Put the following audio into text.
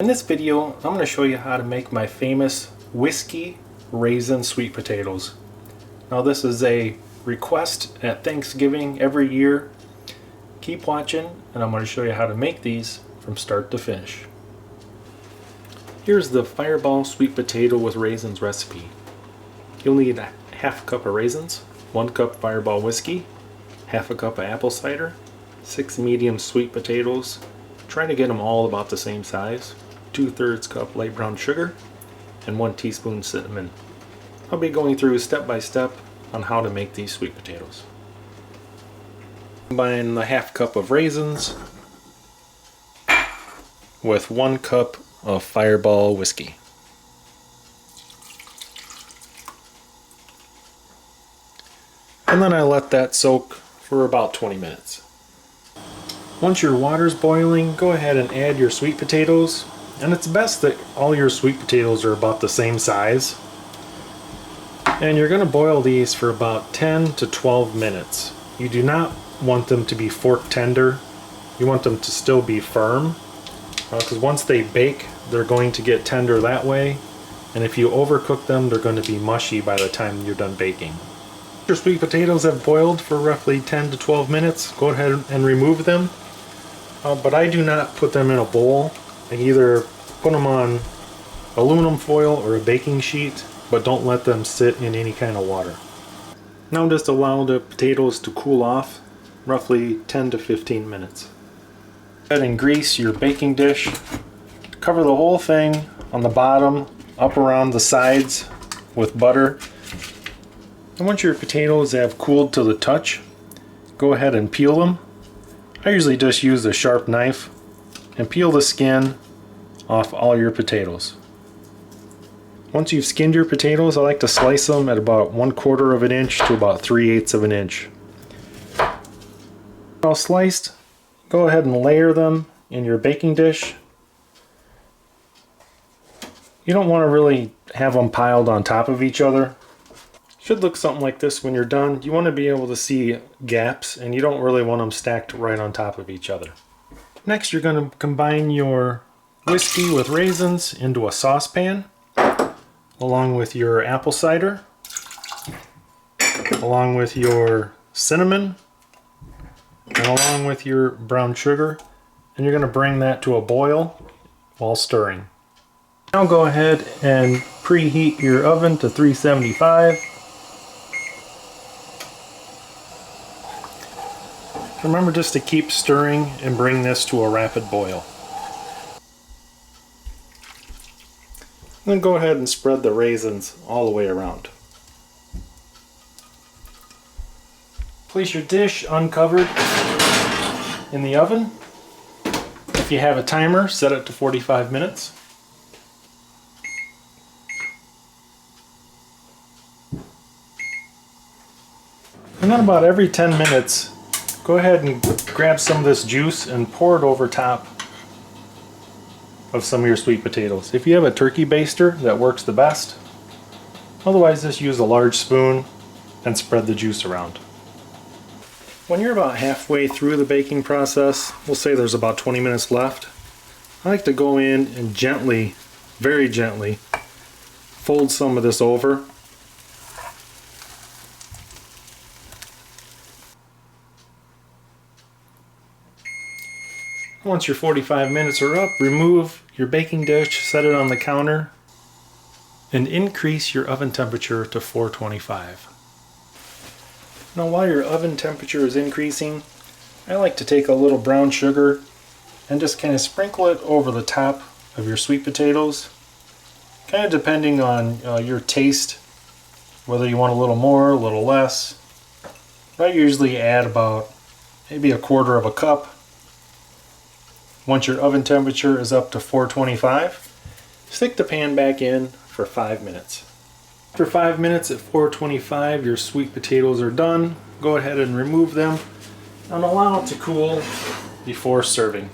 In this video, I'm going to show you how to make my famous whiskey raisin sweet potatoes. Now this is a request at Thanksgiving every year. Keep watching and I'm going to show you how to make these from start to finish. Here's the Fireball sweet potato with raisins recipe. You'll need a half cup of raisins, 1 cup Fireball whiskey, half a cup of apple cider, 6 medium sweet potatoes, trying to get them all about the same size, 2/3 cup light brown sugar, and 1 teaspoon cinnamon. I'll be going through step by step on how to make these sweet potatoes. Combine the half cup of raisins with 1 cup of Fireball whiskey. And then I let that soak for about 20 minutes. Once your water's boiling, go ahead and add your sweet potatoes. And it's best that all your sweet potatoes are about the same size. And you're going to boil these for about 10 to 12 minutes. You do not want them to be fork tender. You want them to still be firm. Because once they bake, they're going to get tender that way. And if you overcook them, they're going to be mushy by the time you're done baking. Your sweet potatoes have boiled for roughly 10 to 12 minutes. Go ahead and remove them. But I do not put them in a bowl. I either put them on aluminum foil or a baking sheet, but don't let them sit in any kind of water. Now just allow the potatoes to cool off, roughly 10 to 15 minutes. Go ahead and grease your baking dish. Cover the whole thing on the bottom, up around the sides with butter. And once your potatoes have cooled to the touch, go ahead and peel them. I usually just use a sharp knife and peel the skin off all your potatoes. Once you've skinned your potatoes, I like to slice them at about 1/4 of an inch to about 3/8 of an inch. All sliced, go ahead and layer them in your baking dish. You don't want to really have them piled on top of each other. Should look something like this when you're done. You want to be able to see gaps, and you don't really want them stacked right on top of each other. Next, you're going to combine your whiskey with raisins into a saucepan, along with your apple cider, along with your cinnamon, and along with your brown sugar, and you're going to bring that to a boil while stirring. Now go ahead and preheat your oven to 375. Remember just to keep stirring and bring this to a rapid boil. Then go ahead and spread the raisins all the way around. Place your dish uncovered in the oven. If you have a timer, set it to 45 minutes. And then about every 10 minutes, go ahead and grab some of this juice and pour it over top of some of your sweet potatoes. If you have a turkey baster, that works the best. Otherwise, just use a large spoon and spread the juice around. When you're about halfway through the baking process, we'll say there's about 20 minutes left, I like to go in and gently, very gently, fold some of this over. Once your 45 minutes are up, remove your baking dish, set it on the counter, and increase your oven temperature to 425. Now while your oven temperature is increasing, I like to take a little brown sugar and just kind of sprinkle it over the top of your sweet potatoes, kind of depending on your taste, whether you want a little more, a little less. I usually add about maybe 1/4 cup. Once your oven temperature is up to 425, stick the pan back in for 5 minutes. After 5 minutes at 425, your sweet potatoes are done. Go ahead and remove them and allow it to cool before serving.